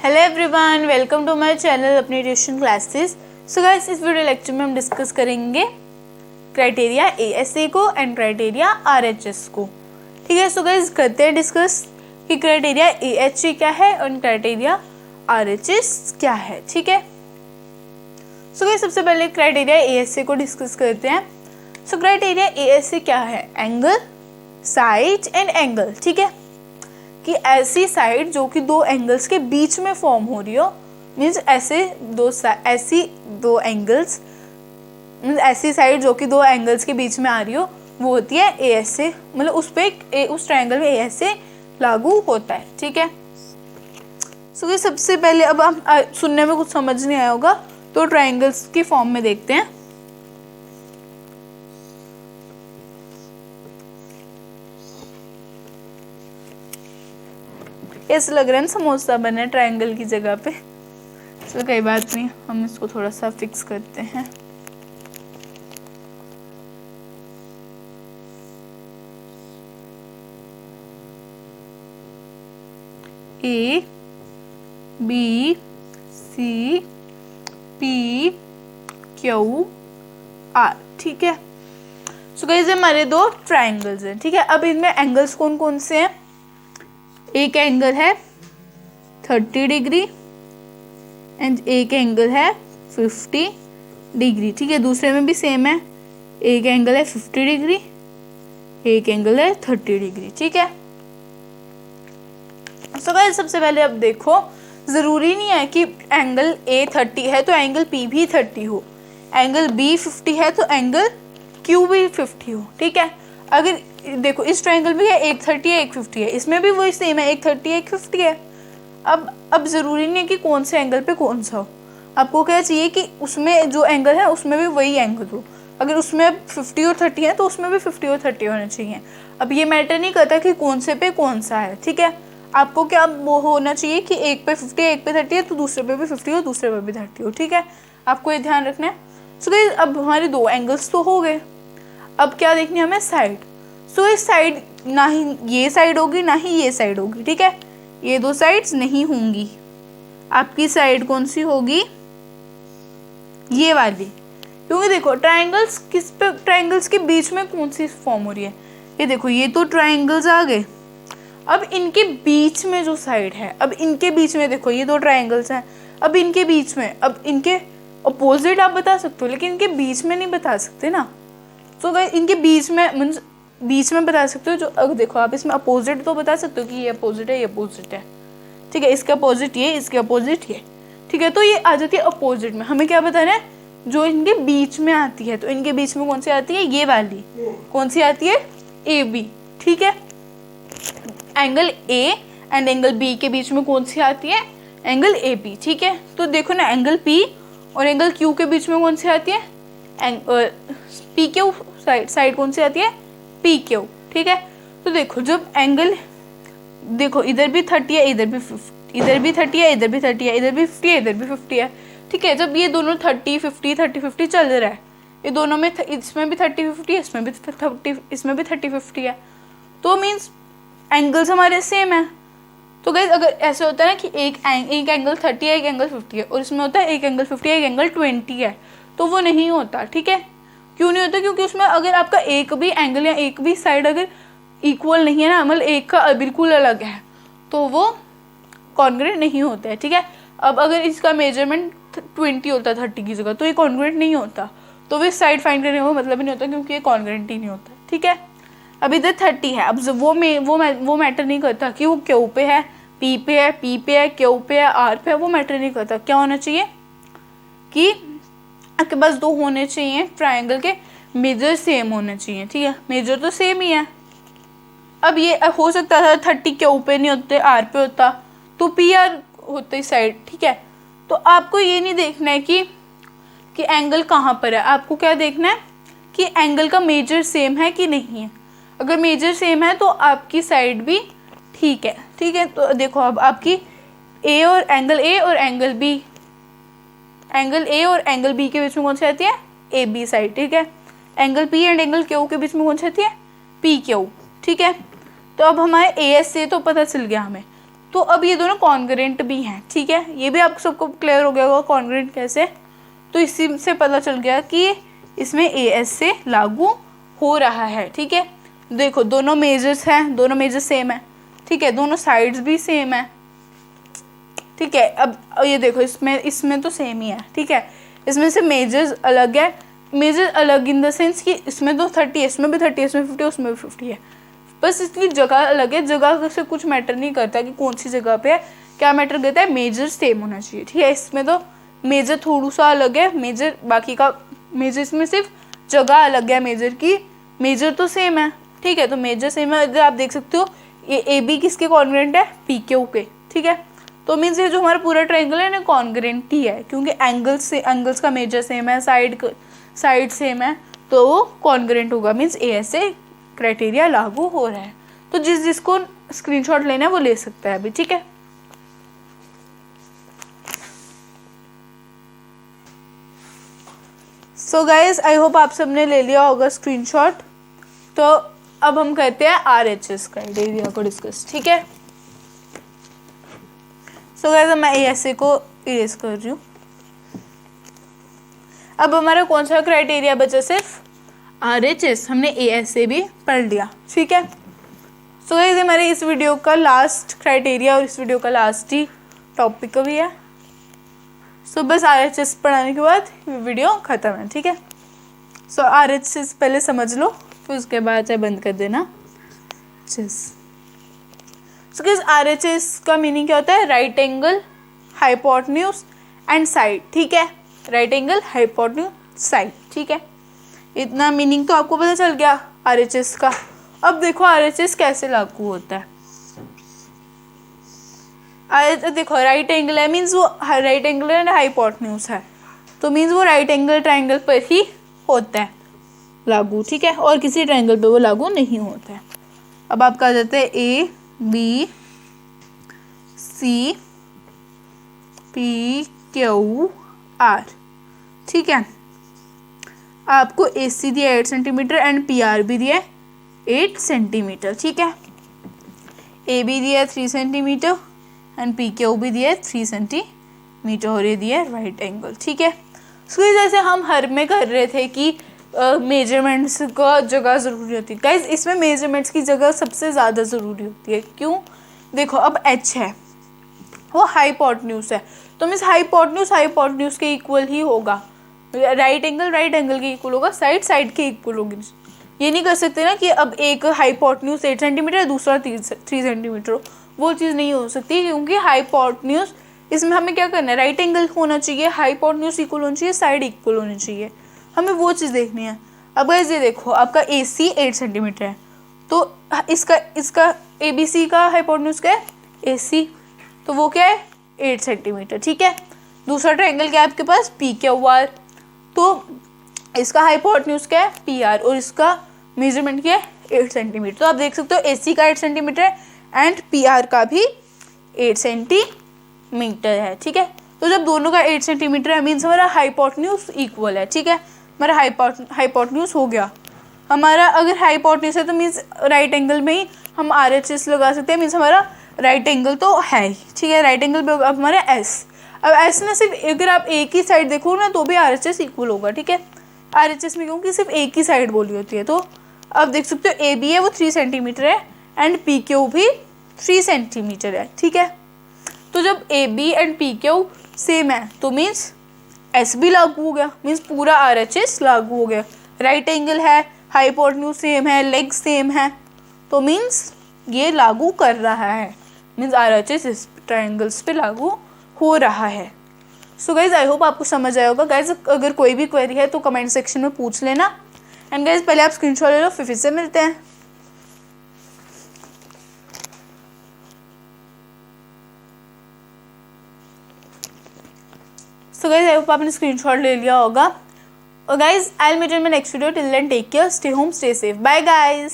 Hello everyone, welcome to my channel अपनी tuition classes. So guys, इस video lecture में हम डिस्कस करेंगे क्राइटेरिया एएसए को एंड क्राइटेरिया आरएचएस को। ठीक है, सो गाइस करते हैं डिस्कस कि क्राइटेरिया एएचए क्या है और क्राइटेरिया आरएचएस क्या है। ठीक है, सो गाइस सबसे पहले क्राइटेरिया एएसए को डिस्कस करते हैं। सो क्राइटेरिया एएसए क्या है? Angle, side and angle. ठीक है, कि ऐसी साइड जो कि दो एंगल्स के बीच में फॉर्म हो रही हो, मीन्स ऐसी दो एंगल्स, ऐसी साइड जो कि दो एंगल्स के बीच में आ रही हो, वो होती है एएसए। मतलब उस ट्रायंगल में एएसए लागू होता है। ठीक है, सो सबसे पहले अब हम सुनने में कुछ समझ नहीं आया होगा तो ट्रायंगल्स की फॉर्म में देखते हैं। ऐसा लग रहा है समोसा बना ट्रायंगल की जगह पे। तो कोई बात नहीं, हम इसको थोड़ा सा फिक्स करते हैं। A B C P Q R. ठीक है, सो गाइस हमारे दो ट्रायंगल्स हैं। ठीक है, अब इनमें एंगल्स कौन कौन से हैं? एक एंगल है 30 डिग्री एंड एक एंगल है 50 डिग्री। ठीक है, दूसरे में भी सेम है, एक एंगल है 50 डिग्री, एक एंगल है 30 डिग्री। ठीक है, सो गाइस सबसे पहले अब देखो, ज़रूरी नहीं है कि एंगल ए 30 है तो एंगल पी भी 30 हो, एंगल बी 50 है तो एंगल क्यू भी 50 हो। ठीक है, अगर देखो इस ट्रायंगल में एक 30 है एक 50 है, इसमें भी वही सेम है, एक 30 है एक 50 है। अब ज़रूरी नहीं है कि कौन से एंगल पे कौन सा हो, आपको क्या चाहिए कि उसमें जो एंगल है उसमें भी वही एंगल हो। अगर उसमें 50 और 30 है तो उसमें भी 50 और 30 होने चाहिए। अब ये मैटर नहीं करता कि कौन से पे कौन सा है। ठीक है, आपको क्या वो होना चाहिए कि एक पे 50 है एक पे 30 है तो दूसरे पे भी 50 हो दूसरे पे भी 30 हो। ठीक है, आपको ये ध्यान रखना है। सो गाइस अब हमारे दो एंगल्स तो हो गए, अब क्या देखनी है हमें? साइड। सो इस साइड ना ही ये साइड होगी ना ही ये साइड होगी। ठीक है, ये दो साइड्स नहीं होंगी। आपकी साइड कौन सी होगी? ये वाली, क्योंकि देखो ट्रायंगल्स के बीच में कौन सी फॉर्म हो रही है? ये देखो, ये तो ट्रायंगल्स आ गए। अब इनके बीच में जो साइड है, अब इनके बीच में देखो ये दो ट्रायंगल्स हैं, अब इनके बीच में, अब इनके अपोजिट आप बता सकते हो लेकिन इनके बीच में नहीं बता सकते ना। तो इनके बीच में मीन्स बीच में बता सकते हो। जो अगर देखो आप इसमें अपोजिट तो बता सकते हो कि ये अपोजिट है ये अपोजिट है। ठीक है, इसके अपोजिट ये, इसके अपोजिट ये। ठीक है, तो ये आ जाती है अपोजिट में। हमें क्या बताना है? जो इनके बीच में आती है, तो इनके बीच में कौन सी आती है? ये वाली। कौन सी आती है? A B. ठीक है, angle A and angle B के बीच में कौन सी आती है? Angle A B. ठीक है, तो देखो ना, एंगल पी और एंगल क्यू के बीच में कौन सी आती है? पी क्यू साइड कौन सी आती है? P Q. ठीक है, तो देखो जब एंगल देखो इधर भी 30 है इधर भी 50, इधर भी 30 है इधर भी 30 है, इधर भी 50 है इधर भी 50 है। ठीक है, जब ये दोनों 30 50 30 50 चल रहा है, ये दोनों में इसमें भी 30 50 है इसमें भी 30 इसमें भी 30 50 है, तो मीन्स एंगल्स हमारे सेम है। तो गाइस अगर ऐसे होता है ना कि एक एंगल 30 है एक एंगल 50 है और इसमें होता है एक एंगल 50 है एक एंगल 20 है, तो वो नहीं होता। ठीक है, क्यों नहीं होता? क्योंकि उसमें अगर आपका एक भी एंगल या एक भी साइड अगर इक्वल नहीं है ना, मतलब एक का बिल्कुल अलग है, तो वो कॉन्ग्रुएंट नहीं होता है। ठीक है, अब अगर इसका मेजरमेंट 20 होता है 30 की जगह तो ये कॉन्ग्रुएंट नहीं होता, तो वे साइड फाइंड करने का मतलब ही नहीं होता क्योंकि ये कॉन्ग्रुएंट ही नहीं होता। ठीक है, अब इधर 30 है, अब वो मैटर नहीं करता कि वो क्यू पे है पी पे है पी पे है क्यू पे है आर पे है, वो मैटर नहीं करता। क्या होना चाहिए कि आपके पास दो होने चाहिए ट्रायंगल के मेजर सेम होने चाहिए। ठीक है, मेजर तो सेम ही है। अब ये हो सकता था 30 क्यू पे नहीं होते आर पे होता तो पी आर होते साइड। ठीक है, तो आपको ये नहीं देखना है कि एंगल कहाँ पर है, आपको क्या देखना है कि एंगल का मेजर सेम है कि नहीं है। अगर मेजर सेम है तो आपकी साइड भी ठीक है। ठीक है, तो देखो अब आपकी एंगल ए और एंगल बी के बीच में कौन सी आती है? A B side. ठीक है, angle P and angle Q के बीच में कौन सी आती है? P Q. ठीक है, तो अब हमारे ए एस से तो पता चल गया हमें, तो अब ये दोनों कॉन्ग्रेंट भी हैं, ठीक है। ये भी आप सबको क्लियर हो गया होगा कॉन्ग्रेंट कैसे। तो इसी से पता चल गया कि इसमें AS से लागू हो रहा है, ठीक है। देखो दोनों मेजर्स हैं, दोनों मेजर सेम है, ठीक है, दोनों साइड्स भी सेम है, ठीक है। अब ये देखो इसमें तो सेम ही है, ठीक है। इसमें से मेजर्स अलग है, मेजर अलग इन द सेंस कि इसमें तो 30 है, इसमें भी 30 है, इसमें 50 उसमें भी 50 है, बस इसकी जगह अलग है। जगह से कुछ मैटर नहीं करता कि कौन सी जगह पे है, क्या मैटर करता है, मेजर सेम होना चाहिए, ठीक है। इसमें तो मेजर थोड़ा सा अलग है, मेजर बाकी का मेजर इसमें सिर्फ जगह अलग है मेजर की, मेजर तो सेम है, ठीक है। तो मेजर सेम है, आप देख सकते हो ये AB किसके कॉन्ग्रेंट है, PQ के, ठीक है। तो मीन्स ये जो हमारा पूरा ट्रायंगल है ना कॉन्ग्रेंट ही है, क्योंकि एंगल्स का मेजर सेम है, साइड सेम है, तो वो कॉन्ग्रेंट होगा, मीन्स AS से क्राइटेरिया लागू हो रहा है। तो जिसको स्क्रीनशॉट लेना है वो ले सकता है अभी, ठीक है। सो गाइज आई होप आप सबने ले लिया होगा स्क्रीनशॉट। तो अब हम करते हैं RHS क्राइटेरिया को डिस्कस, ठीक है। सो गाइज मैं ASA को इरेज कर रही हूँ। अब हमारा कौन सा क्राइटेरिया बचा, सिर्फ RHS, हमने ASA भी पढ़ लिया, ठीक है। सो गाइस हमारे इस वीडियो का लास्ट क्राइटेरिया और इस वीडियो का लास्ट ही टॉपिक भी है। सो बस RHS पढ़ाने के बाद वीडियो ख़त्म है, ठीक है। सो RHS पहले समझ लो, फिर उसके बाद चाहे बंद कर देना। सो गाइस RHS का मीनिंग क्या होता है, right angle, hypotenuse and side, ठीक है। राइट एंगल, हाइपोटेन्यूज, साइड, ठीक है। इतना मीनिंग तो आपको पता चल गया RHS का। अब देखो RHS कैसे लागू होता है। देखो राइट एंगल है, मीन्स वो राइट एंगल एंड हाइपोटेन्यूज है, तो मीन्स वो राइट एंगल ट्रायंगल पर ही होता है लागू, ठीक है, और किसी ट्रायंगल पे वो लागू नहीं होता है। अब आपका आ जाता है ABCPQR, ठीक है। आपको AC दिया 8 सेंटीमीटर एंड PR भी दिया 8 सेंटीमीटर, ठीक है। AB दिया 3 सेंटीमीटर एंड PQ भी दिया 3 सेंटीमीटर और ये दिया राइट एंगल, ठीक है। सो जैसे हम हर में कर रहे थे कि मेजरमेंट्स का जगह ज़रूरी होती है, गाइज इसमें मेजरमेंट्स की जगह सबसे ज़्यादा ज़रूरी होती है। क्यों, देखो अब H है, वो हाइपोटेन्यूज है, तो मीन्स हाइपोटेन्यूज के इक्वल ही होगा, राइट एंगल के इक्वल होगा, साइड के इक्वल होगी। ये नहीं कर सकते ना कि अब एक हाइपोटेन्यूज 8 सेंटीमीटर है, दूसरा 3 सेंटीमीटर हो, वो चीज़ नहीं हो सकती, क्योंकि हाइपोटेन्यूज इसमें हमें क्या करना है, राइट एंगल होना चाहिए, हाइपोटेन्यूज इक्वल होनी चाहिए, साइड इक्वल होनी चाहिए, हमें वो चीज़ देखनी है। अब गाइस ये देखो आपका AC 8 सेंटीमीटर है, तो इसका ABC का हाइपोटेन्यूज क्या है, AC, तो वो क्या है 8 सेंटीमीटर, ठीक है। दूसरा ट्रायंगल क्या है आपके पास, PQR, तो इसका हाइपोटेन्यूज क्या है PR और इसका मेजरमेंट क्या है 8 सेंटीमीटर। तो आप देख सकते हो AC का 8 सेंटीमीटर है एंड PR का भी 8 सेंटीमीटर है, ठीक है। तो जब दोनों का 8 सेंटीमीटर है मीन्स हमारा हाइपोटेन्यूज इक्वल है, ठीक है। हमारा हाइपोटेन्यूज हो गया हमारा, अगर हाइपोटेन्यूज है तो मीन्स राइट एंगल में ही हम RHS लगा सकते हैं, मीन्स हमारा राइट एंगल तो है ही, ठीक है। राइट एंगल पे अब हमारा S, अब S ना सिर्फ अगर आप एक ही साइड देखो ना तो भी RHS इक्वल होगा, ठीक है। RHS में क्योंकि सिर्फ एक ही साइड बोली होती है, तो अब देख सकते हो AB है वो 3 सेंटीमीटर है एंड PQ भी 3 सेंटीमीटर है, ठीक है। तो जब AB एंड PQ सेम है तो मीन्स S भी लागू हो गया, मीन्स पूरा RHS लागू हो गया। राइट एंगल है, हाइपोटेन्यूज सेम है, लेग सेम है, तो मीन्स ये लागू कर रहा है, मीन्स RHS इस ट्रायंगल्स पे लागू हो रहा है। सो गाइज आई होप आपको समझ आया होगा। गाइज अगर कोई भी क्वेरी है तो कमेंट सेक्शन में पूछ लेना एंड गाइज पहले आप स्क्रीनशॉट ले लो, फिर से मिलते हैं। सो गाइज आई होप आपने स्क्रीनशॉट ले लिया होगा। और guys I will meet in my next video, till then take care, stay home, stay safe, bye guys.